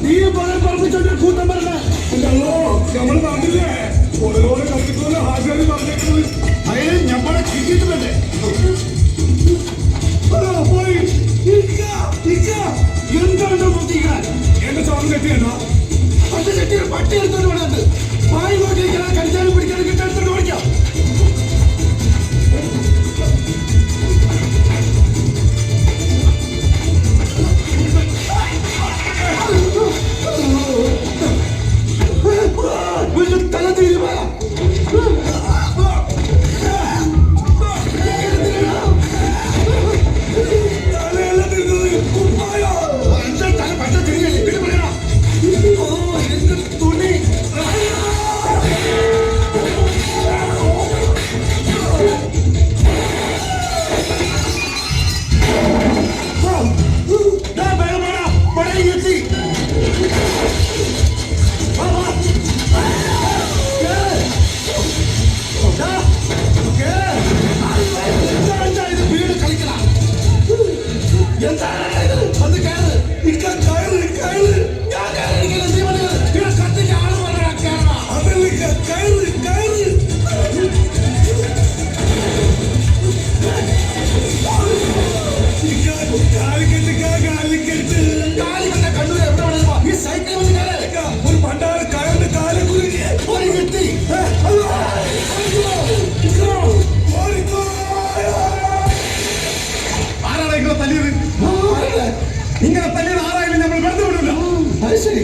നീ പറപ്പിച്ചോണ്ട് കൂട്ടം പറഞ്ഞ നമ്മള് നാട്ടില്ലേ ഓരോരോ കത്തിക്കോലെ ഹാജര് പറഞ്ഞേക്കുന്നത് അതിന് ഞമ്മളെ കിട്ടിയിട്ടുണ്ടേ പോയി എന്താണ് ബുദ്ധിക്കാൻ എന്റെ ചോളം കെട്ടിയല്ലോ പട്ടി കെട്ടിയ പട്ടി എടുത്തോണ്ട് വേണത് വായി നോക്കിയിരിക്കാൻ കടിച്ചാലും പിടിക്കാനും കിട്ടാൻ ഓടിക്കാം തല തീരുമാ ഇങ്ങനെ തന്നെ ആരായാലും നമ്മൾ ബന്ധപ്പെടില്ല. ശരി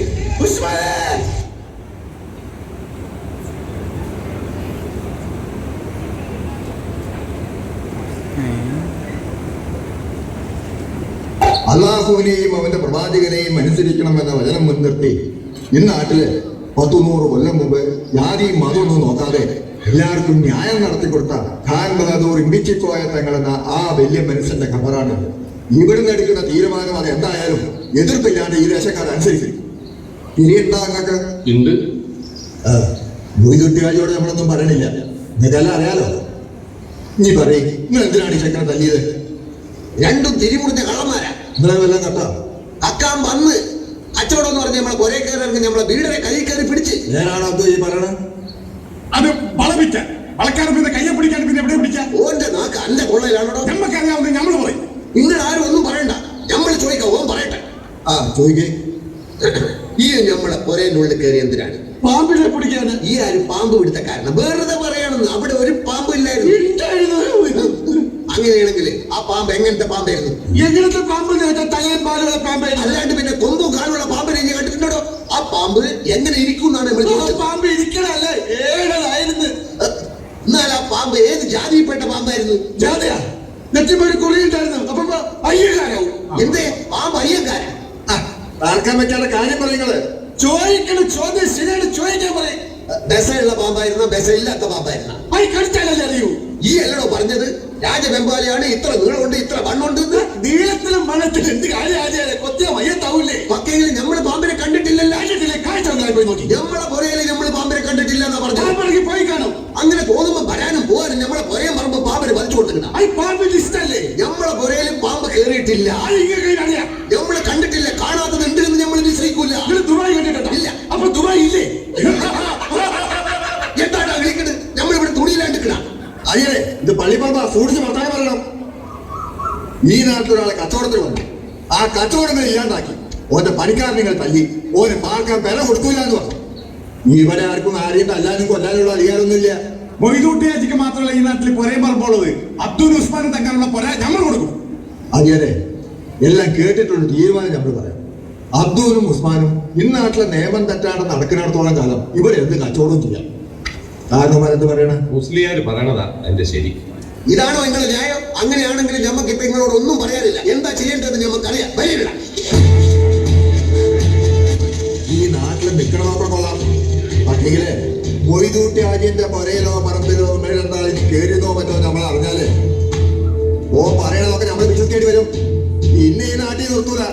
അല്ലാഹുവിനെയും അവന്റെ പ്രവാചകനെയും അനുസരിക്കണമെന്ന വചനം മുൻനിർത്തി ഇന്നാട്ടില് 100 കൊല്ലം മുമ്പ് ജാതിയും മതമൊന്നും നോക്കാതെ എല്ലാവർക്കും ന്യായം നടത്തിക്കൊടുത്ത ഖാൻ ബഹാദൂർ ഇമ്പിച്ചിക്കോയ തങ്ങളെന്ന ആ വലിയ മനുഷ്യന്റെ ഖബറാണ്. ഇവിടുന്ന് എടുക്കുന്ന തീരുമാനം അത് എന്തായാലും എതിർപ്പില്ലാണ്ട് ഈ ദേശക്കാരനുസരിക്കും. തിരിയുണ്ടാ അങ്ങക്ക് ഉണ്ട്. ഭൂതുട്ടിയാളിയോട് നമ്മളൊന്നും പറയണില്ല, നിങ്ങൾക്കെല്ലാം അറിയാലോ. നീ പറയും നിങ്ങൾ എന്തിനാണ് ഈ ചെക്കനെ തല്ലിയത്? രണ്ടും തിരിമുറിഞ്ഞ കള്ളന്മാരാ. നിങ്ങളെ വല്ലതും കത്താ അക്കാൻ വന്ന് കച്ചവടം എന്ന് പറഞ്ഞ് നമ്മളെ കൊരേ കയറി നമ്മളെ വീടിനെ കൈ കയറി പിടിച്ച്. ഞാനാണോ അത് ഈ പറയണത്? അത് വളപിക്കാൻ വളക്കാരൻ പിന്നെ കയ്യെ പിടിക്കാൻ പിന്നെ എവിടെ പിടിക്കാം? ഓന്റെ നാക്ക് അന്റെ കൊള്ളയിലാണോ? നമ്മക്കറിയാവുന്ന നമ്മൾ പറയും. നിങ്ങൾ ആരും ഒന്നും പറയണ്ട, നമ്മൾ ചോദിക്കാം. ഓൻ പറയട്ടെ. ചോദിക്കേ. ഈ നമ്മളെ പൊരേനുള്ളിൽ കയറി എന്തിനാണ്? പാമ്പിനെ പിടിക്കാന്. ഈ ആരും പാമ്പ് പിടുത്ത കാരണം വെറുതെ പറയണമെന്ന്. അവിടെ ഒരു പാമ്പ് ഇല്ലായിരുന്നു. അങ്ങനെയാണെങ്കിൽ ആ പാമ്പ് എങ്ങനത്തെ പാമ്പായിരുന്നു? എങ്ങനത്തെ പാമ്പ്? തലയും പാലുള്ള പാമ്പായിരുന്നു. അല്ലാണ്ട് പിന്നെ കൊമ്പും കാലുള്ള പാമ്പിനെ ഞാൻ കണ്ടിട്ടുണ്ടോ? ആ പാമ്പ് എങ്ങനെ ഇരിക്കും എന്നാണ് പാമ്പ് ഇരിക്കണല്ലേ, ഏഴായിരുന്നു. എന്നാൽ ആ പാമ്പ് ഏത് ജാതിയിൽപ്പെട്ട പാമ്പായിരുന്നു? ജാതിയാ? നെറ്റിമൊരു കുറിയുണ്ടായിരുന്നു. അപ്പൊ അയ്യക്കാരാവും. എന്തേ പാമ്പ് അയ്യക്കാരാ? ആർക്കാൻ പറ്റാത്ത കാര്യം പറയുന്നത് ചോദിക്കണം. ചോദ്യം ശരിയാണ്, ചോദിക്കാൻ പറയും. ബെസയുള്ള പാമ്പായിരുന്ന ബെസയില്ലാത്ത പാമ്പായിരുന്ന? അത് കടിച്ചാലല്ലേ അറിയൂ. ഈ അല്ലടോ പറഞ്ഞത് രാജവെമ്പാലയാണ്, ഇത്ര നീളമുണ്ട് ഇത്ര വണ്ണുണ്ട്. നീളത്തിലും വണ്ണത്തിലും എന്ത് കാര്യം? കൊത്തിയ മയ്യത്താവൂലേ? പക്കെങ്കിലും നമ്മള് പാമ്പിനെ കണ്ടിട്ടില്ലല്ലോ. കാഴ്ച പോയി നോക്കി. നമ്മളെ പുരയില് നമ്മള് പാമ്പിനെ കണ്ടിട്ടില്ല എന്നാ പറഞ്ഞു. പോയി കാണും. അങ്ങനെ തോന്നുമ്പോ വരാനും പോകാനും നമ്മളെ പുരയും പറമ്പ് പാമ്പിന് വലിച്ചു കൊടുക്കണം. പാമ്പിന്റെ ഇഷ്ടല്ലേ? നമ്മളെ പുരയിലും പാമ്പ് കയറിയിട്ടില്ല. നമ്മള് കണ്ടിട്ടില്ല. കാണാത്തത് ഉണ്ടെന്ന് നമ്മൾ വിശ്വസിക്കൂല. ദുബായ് കണ്ടിട്ടുണ്ടോ? ഇല്ല. അപ്പൊ ദുബായ് ഇല്ലേ? എന്താണ് വിളിക്കുന്നത്? നമ്മളിവിടെ തുണിയിലാണ്ടിക്കണ. അയ്യേ, ഇത് പള്ളിപ്പറമ്പ സൂക്ഷിച്ച് വർത്താനം പറയണം. ഈ നാട്ടിലൊരാളെ കച്ചവടത്തിൽ വന്നു, ആ കച്ചവടങ്ങൾ ഇല്ലാണ്ടാക്കി. ഓന്റെ പണിക്കാരൻ നിങ്ങൾ തല്ലി, ഓന് പാർക്കാൻ വില കൊടുക്കൂല എന്ന് പറഞ്ഞു. ഇവിടെ ആർക്കും ആരെയും തല്ലാനും കൊല്ലാനുള്ള അധികാരമൊന്നുമില്ല. മൊയ്തൂട്ടിയാജിക്ക് മാത്രമല്ല ഈ നാട്ടിൽ പൊരേ പറമ്പോളത്. അബ്ദുൽ ഉസ്മാനും തക്കാനുള്ള പൊര നമ്മൾ കൊടുക്കും. അയ്യരെ, എല്ലാം കേട്ടിട്ടുണ്ട്. തീരുമാനം നമ്മൾ പറയാം. അബ്ദുലും ഉസ്മാനും ഇന്നാട്ടിലെ നിയമം തെറ്റാണ്ട് നടക്കുന്നിടത്തോളം കാലം ഇവരെന്ത് കച്ചവടവും ചെയ്യാം. കാരണവന്മാരെന്ത് പറയണ? മുസ്ലിയാര് പറയണതാ എന്റെ ശരി. ഇതാണോ നിങ്ങളുടെ ന്യായം? അങ്ങനെയാണെങ്കിൽ നമുക്ക് ഇപ്പൊ നിങ്ങളോട് ഒന്നും പറയാനില്ല. എന്താ ചെയ്യേണ്ടതെന്ന് നമുക്കറിയാം. വരില്ല. ഈ നാട്ടിൽ നിൽക്കണമൊക്കെ കൊള്ളാം. പക്ഷേങ്കില് മൊയ്തൂട്ടി ആജിന്റെ പൊരയിലോ പറമ്പിലോ മേലെന്തായാലും കയറിയതോ മറ്റോ നമ്മൾ അറിഞ്ഞാല് പറയണതൊക്കെ നമ്മൾ വിശ്വസിക്കേണ്ടി വരും. ഇന്ന് ഈ നാട്ടിൽ നിർത്തൂല.